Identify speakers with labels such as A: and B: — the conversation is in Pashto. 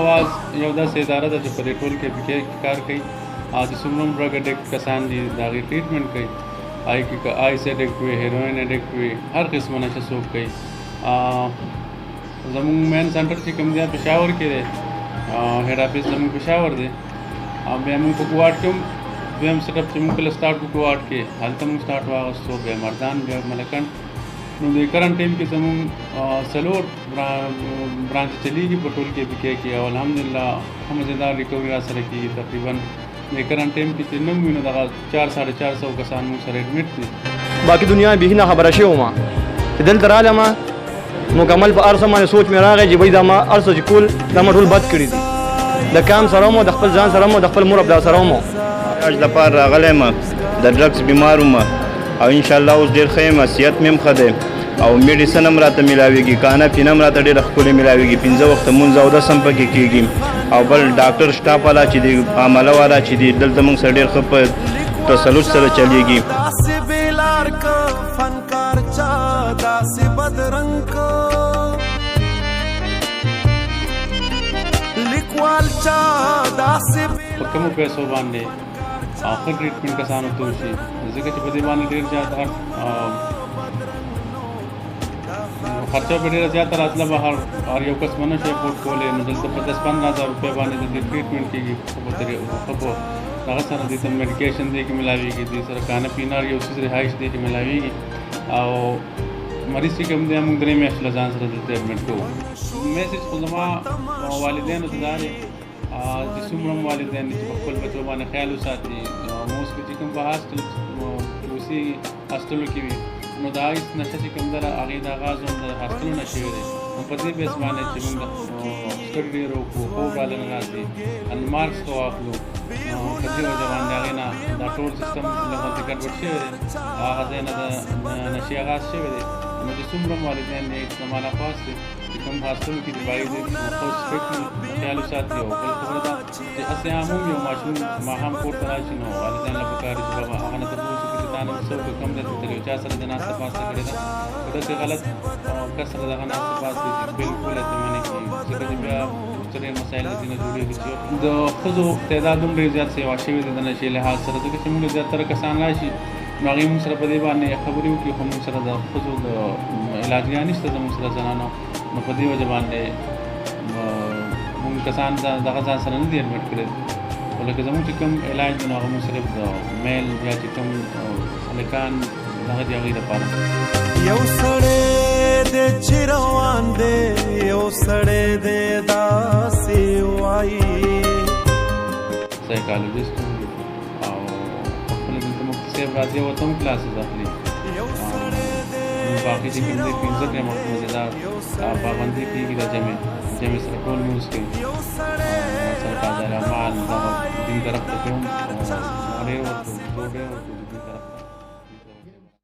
A: خواص یو داسې اداره ده چې په دې ټول کې کار کوي او د څومره ډرګ اډکټ کسان دي د هغې ټریټمنټ کوي آیس اډکټ وي هیروین اډکټ وي هر قسمه نشه څوک کوي زمونږ مین سنټر چې کوم دی پېښور کې دی هیډ افیس زمونږ پېښور دی او بیا موږ په ګواډ کې هم دویم سیټ اپ چې موږ کله سټارټ کړو ګواډ کې هلته موږ سټارټ واغستو بیا مردان بیا ملکنډ نو د کرنټ ټایم کې زمونږ څلور برانچ چلیږي په ټول کې او الحمدلله ښه مزېدار ریکوري را سره کېږي تقریبا د کرنټ ټایم کې چې نه وي نو دغه 400 کسان موږ سره ایډمټ دي
B: باقي دنیا به نه خبره شوی وم چې دلته رالم مکمل په ارسه باندې سوچ مې راغی چې دا ما ارسه چې کول دا ما ټول بد کړي دي د کام سره مو د خپل ځان سره مو د خپل مور ابدا سره مو
C: اج د پاره راغلی م د ډرګس بیمار وم او ان شاء الله اوس ډېر ښه یم صحت مې هم ښه دی او میډیسن هم راته میلاویږي کانه پینه هم راته ډېره ښکلې میلاویږي 15 وخته مونځ او اودس هم پکې کېږي او بل ډاکټر سټاف والا چې دی عامله والا چې دی دلته موږ سره ډېر ښه په تسلط سره چلیږي
A: په کومو پیسو باندې ښه ټریټمنټ کسانو ته وشي ځکه چې په دې باندې ډېر زیات خرچه به ډېره زیاته راتله به هر یو کس به نه شي افورډ کولی نو دلته په 10-15 روپۍ باندې د دې ټریټمنټ کېږي ښه په هغه سره دې ته میډیکیشن دې کې میلاویږي دې سره کانه پینار یو څیز رهایش دې کې میلاویږي او مریض چې کوم دی موږ 3 میاشتې له ځان سره دلته ایډمټ کوو میسج خو زما والدینو ته دا دی چې څومره والدین دي چې په خپل بچو باندې خیال وساتي موسټلی چې کوم په هاسټل کې اوسېږي هاسټلو کې وي نو د آیس نشه چې کوم ده هغې د آغاز هم د هاسټلو نه شوی دی نو په دې بیس باندې چې موږ سټډي ډېر وکړو خوب رالنه راسي ان مارکس ته واخلو په دې وجه باندې هغې نه دا ټول سیسټم لغونې ګډوډ شوی دی هغه ځای نه د نشې آغاز شوی دی نو چې څومره والدین دي زما نه خواست دی چې کوم هاسټلو کې دي باید خو سټریکټلی خیال وساتي او بل خبره ده چې هسې هم یو ماشوم ماښام کور ته راشي نو والدین له پکار دي چې بابا هغه نه تپوس وکړي چې تا نه څه وکړه کوم داسې تر یو چا سره د ناسته پاسته کړې ده که داسې غلط کس سره دغه ناسته پاسته چې بلکل یې منع کړي ځکه چې بیا ډېر مسایل د دې نه جوړېږي چې د ښځو تعداد هم ډېر زیات سیوا شوی دی د نشې لحاظ سره ځکه چې موږ زیاتره کسان راشي نو هغې موږ سره په دې باندې خبرې وکړي خو موږ سره د ښځو د علاجګاه نشته زموږ سره زنانو نو په دې وجه باندې موږ کسان دغه ځان سره نه دي ایډمټ کړی خو لکه زموږ چې کوم علاج دی نو هغه موږ صرف د میل یا چې کوم هلکان دغه دي هغوی دپاره
D: یو سړی دی چې روان دی یو سړی دی داسې وایي
A: سایکالوجسټ او خپله دلته مختصر راځي او ورته هم کلاسز اخلي باقي چې کوم دی 15 ټایمه مزېدار پابندي کېږي د جمع سره ټول لمونځ کوي سره قضا الاعمال دغه دین طرف ته کوم ډېر ورکړو